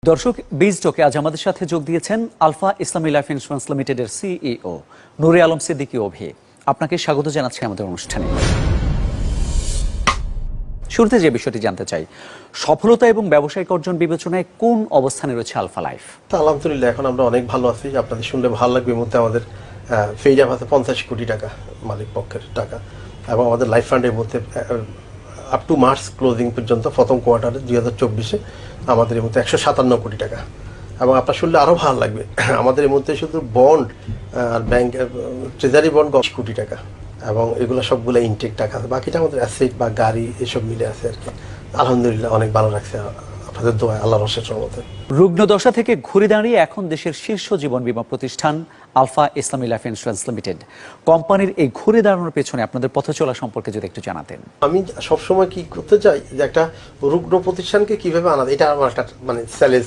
দর্শক, বিজটকে আজ আমাদের সাথে যোগ দিয়েছেন আলফা ইসলামী লাইফ ইন্স্যুরেন্স লিমিটেডের সিইও নূরে আলম সিদ্দিকী অভি। আপনাকে স্বাগত জানাচ্ছি আমাদের অনুষ্ঠানে। শুরুতে যে বিষয়টি জানতে চাই, সফলতা এবং ব্যবসায়িক অর্জন বিবেচনায় কোন অবস্থানে রয়েছে আলফা লাইফ? আলহামদুলিল্লাহ, এখন আমরা অনেক ভালো আছি। আপনাদের শুনলে ভালো লাগবে। এই মধ্যে আমাদের ফেইজাম আছে 50 কোটি টাকা মালিক পক্ষের টাকা, এবং আমাদের লাইফ ফান্ডের মধ্যে আপ টু মার্চ ক্লোজিং পর্যন্ত প্রথম কোয়ার্টারে 2024-এ আমাদের এর মধ্যে 157 কোটি টাকা। এবং আপনার শুনলে আরও ভালো লাগবে, আমাদের এর মধ্যে শুধু বন্ড আর ব্যাংক ট্রেজারি বন্ড 10 কোটি টাকা, এবং এগুলো সবগুলো ইনটেক টাকা আছে। বাকিটা আমাদের অ্যাসেট বা গাড়ি এসব মিলে আছে আর কি। আলহামদুলিল্লাহ অনেক ভালো লাগছে আপনাদের দোয়া, আল্লাহর অশেষ রহমতে। রুগ্ন দশা থেকে ঘুরে দাঁড়িয়ে এখন দেশের শীর্ষ জীবন বীমা প্রতিষ্ঠান আলফা ইসলামী লাইফ ইন্স্যুরেন্স লিমিটেড। কোম্পানির এই ঘুরে দাঁড়ানোর পেছনে আপনাদের পথ চলা সম্পর্কে যদি একটু জানাতেন। আমি সবসময় কি করতে চাই যে একটা রুগ্ন প্রতিষ্ঠানকে কিভাবে আনা, এটা আমার একটা চ্যালেঞ্জ।